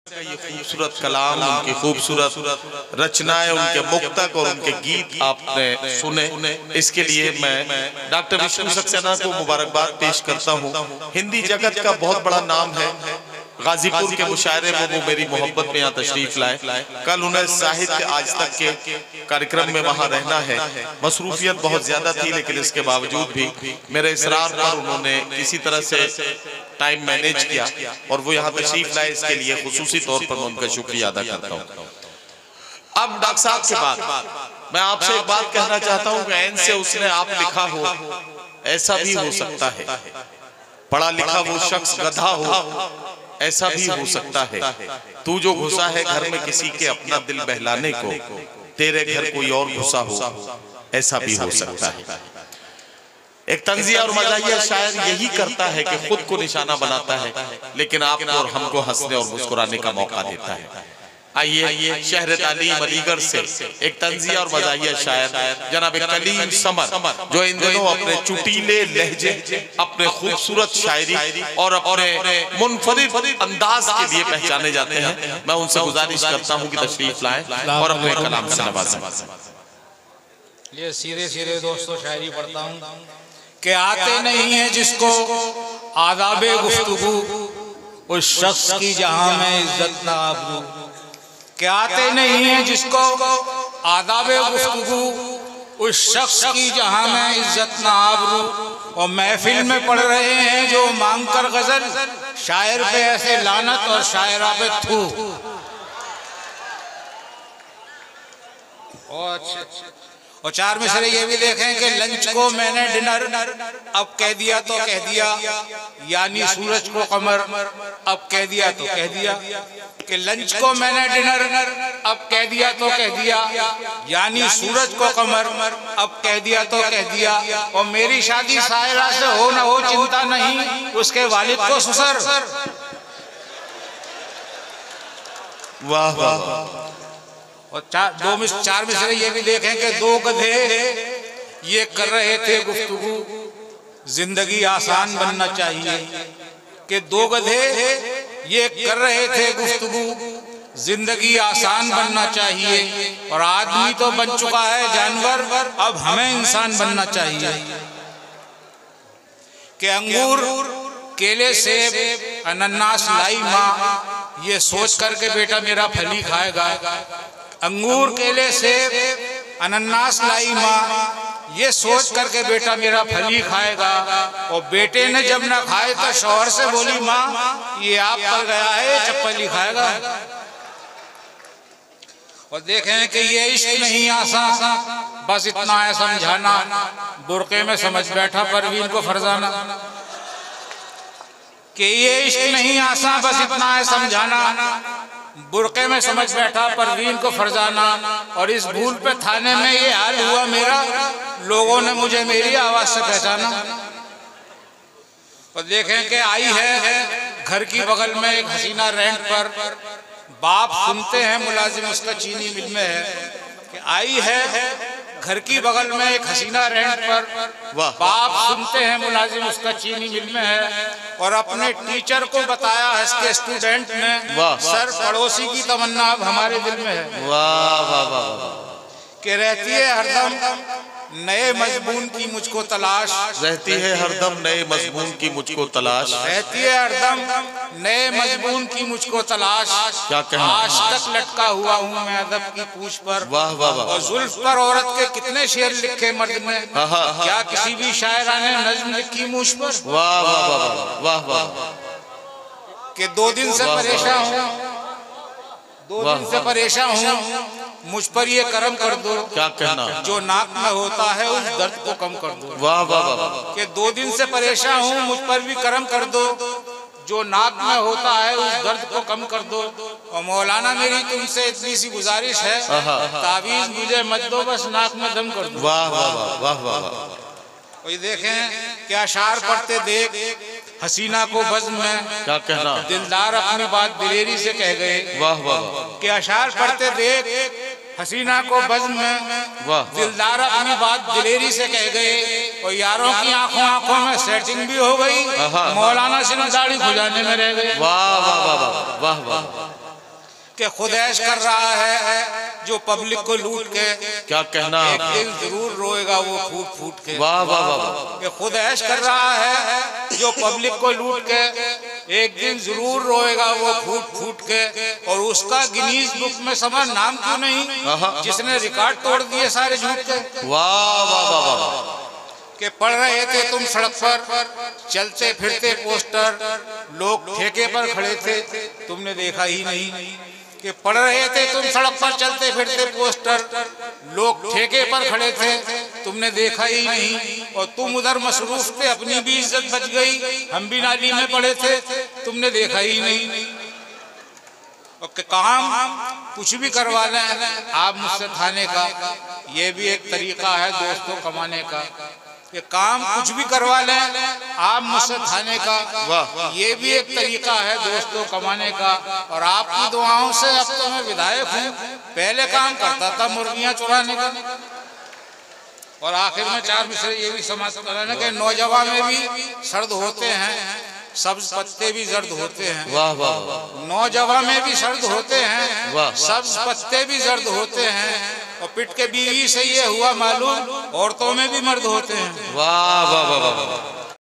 ये खूबसूरत कलाम, उनकी खूबसूरत रचनाएं, उनके मुक्तक और उनके गीत आपने सुने, इसके लिए मैं डॉक्टर विष्णु सक्सेना को मुबारकबाद पेश करता हूँ। हिंदी जगत का बहुत बड़ा नाम है। गाजीपुर के मुशायरे में वो मेरी मोहब्बत में यहाँ तशरीफ लाए। कल उन्हें साहित्य आज तक के कार्यक्रम में वहाँ रहना है। मसरूफियत बहुत ज्यादा थी, लेकिन इसके बावजूद भी मेरे इसरार पर उन्होंने किसी तरह से टाइम मैनेज किया और वो यहाँ तशरीफ लाए। इसके लिए खुसूसी तौर पर मैं उनका शुक्रिया अदा करता हूँ। अब डॉक्टर साहब के बाद मैं आपसे एक बात कहना चाहता हूँ कि ऐन से उसने आप लिखा हो, ऐसा भी हो सकता है। पढ़ा लिखा वो शख्स गधा हो, ऐसा भी हो सकता है। तू जो घुसा है घर में किसी के अपना दिल बहलाने को, तेरे घर कोई और घुसा हो, ऐसा भी हो सकता है। एक तंजिया और मजाहिया शायर यही करता है कि खुद को निशाना बनाता है, लेकिन आपको और हमको हंसने और मुस्कुराने का मौका देता है। आइए शहर तालीम अलीगढ़ से एक तंजिया और मजाहिया शायर जनाब कलीम समर, जो इन दिनों अपने चुटीले लहजे, अपने खूबसूरत शायरी और अपने मुनफरिद अंदाज के लिए पहचाने जाते हैं, मैं उनसे गुजारिश करता हूं कि तशरीफ लाएं और अपने कलाम से नवाजें। ये सीधे सीधे दोस्तों शायरी पढ़ता हूँ कि आते नहीं है जिसको आदाबे गुफ्तगू, उस शख्स की जहां में इज्जत ना आबरू। कि आते नहीं है जिसको आदाबे गुफ्तगू, उस शख्स की जहां में इज्जत ना आबरू। और महफिल में पढ़ रहे हैं जो मांग कर गजल, शायर पे ऐसे लानत और शायरा पे थू। और चार मिसरे ये भी देखें कि लंच को मैंने डिनर, अब कह दिया तो कह दिया, यानी सूरज को कमर, अब कह दिया तो कह दिया। कि लंच को मैंने डिनर, अब कह दिया तो कह दिया, यानी सूरज को कमर, अब कह दिया तो कह दिया। और मेरी शादी सायरा से हो ना हो चिंता नहीं, उसके वालिद को सुसर। वाह वाह। और चार मिसरे ये भी देखें कि दो गधे ये कर रहे थे गुफ्तगू, जिंदगी आसान बनना चाहिए। कि दो गधे ये कर रहे थे गुफ्तगू, जिंदगी आसान बनना चाहिए। और आदमी तो बन चुका है जानवर, अब हमें इंसान बनना चाहिए। कि अंगूर केले सेब अनन्नास लाई माँ, ये सोच करके बेटा मेरा फली खाएगा। अंगूर केले सेब अनन्नास लाई माँ, ये सोच करके बेटा मेरा फली खाएगा। और बेटे ने जब ना खाए तो शौहर से बोली माँ ये आप पर गया है, चप्पल ही खाएगा। और देखें कि ये इश्क नहीं आसान, बस इतना है समझाना, बुरके में समझ बैठा परवीन को फरजाना। कि ये इश्क नहीं आसान, बस इतना है समझाना, बुरके में समझ बैठा परवीन को फरजाना। और इस भूल पे थाने में ये हाल हुआ मेरा, लोगों ने मुझे मेरी आवाज से पहचाना। और देखें कि आई है घर की बगल में एक हसीना रेंट पर, बाप सुनते हैं मुलाजिम उसका चीनी मिल में है। कि आई है घर की बगल में एक हसीना रेंट पर, बाप सुनते हैं मुलाजिम उसका चीनी मिल में है। और अपने टीचर को बताया हंस के स्टूडेंट ने, सर पड़ोसी की तमन्ना अब हमारे दिल में है। वाह वाह वाह। कि रहती है हरदम नए मजमून की मुझको तलाश, रहती है हरदम नए मजमून की मुझको तलाश, रहती है हरदम नए मजमून की मुझको तलाश। क्या कहना, आज तक लटका हुआ हूँ मैं अदब की पूछ पर। वाह वाह वाह। और जुल्फ पर औरत के कितने शेर लिखे मर्द ने, क्या किसी भी शायरा ने नज्म लिखी मुझ पर। वाह वाह वाह वाह वाह। कि 2 दिन से परेशान हूँ, 2 दिन से परेशान हूँ, मुझ पर ये करम कर दो। क्या कहना, जो नाक में होता है उस दर्द को कम कर दो। वाह वाह वाह। कि 2 दिन से परेशान हूँ, मुझ पर भी करम कर दो, जो नाक में होता है उस दर्द को कम कर दो। और मौलाना मेरी तुमसे इतनी सी गुजारिश है, तावीज़ मुझे मत दो, बस नाक में दम कर दो। वाह वाह वाह वाह वाह। और देखें क्या अशार पढ़ते देख हसीना को बज़्म में, क्या कहना, दिलदार अपनी बात दिलेरी से कह गए। वाह वाह। कि अशार पढ़ते देख हसीना को बज़्म में, दिलदार अपनी बात दिलेरी से कह गए। और यारों की आंखों में सेटिंग भी हो गई, मौलाना से दाढ़ी खुजाने में रह गए। वाह वाह वाह वाह वाह। कि खुदैश कर रहा है जो पब्लिक को लूट के, क्या कहना, एक दिन जरूर रोएगा वो फूट फूट के। वाह वाह वाह। कि खुदैश कर रहा है जो पब्लिक को लूट के, एक दिन जरूर रोएगा वो फूट फूट के। और उसका गिनीज बुक में समा नाम क्यों नहीं, जिसने रिकॉर्ड तोड़ दिए सारे झूठ के। वाह वाह वाह वाह। कि पढ़ रहे थे तुम सड़क पर चलते फिरते पोस्टर, लोग ठेके पर खड़े थे तुमने देखा ही नहीं। कि पढ़ रहे थे तुम सड़क पर चलते फिरते पोस्टर, लोग ठेके पर खड़े थे तुमने देखा ही नहीं। और तुम उधर मसरूफ थे, अपनी भी इज्जत बच गई, हम भी नाली में पड़े थे तुमने देखा ही नहीं। और काम कुछ भी करवा लें आप मुझसे थाने का, ये भी एक तरीका है दोस्तों कमाने का। कि काम कुछ भी करवा लें आप मुझसे थाने का, ये भी एक तरीका है दोस्तों कमाने का। और आपकी दुआओं से अब तो मैं विधायक हूँ, पहले काम करता था मुर्गियाँ चुराने का। और आखिर में चार मिसरे ये भी समाप्त कराना कि नौजवान में भी सर्द होते हैं, सब्ज पत्ते भी जर्द होते हैं। वाह वाह वाह। नौजवान में भी सर्द होते हैं, सब्ज पत्ते भी जर्द होते हैं। और पिट के बीवी से ये हुआ मालूम, औरतों में भी मर्द होते हैं। वाह वाह वाह वाह।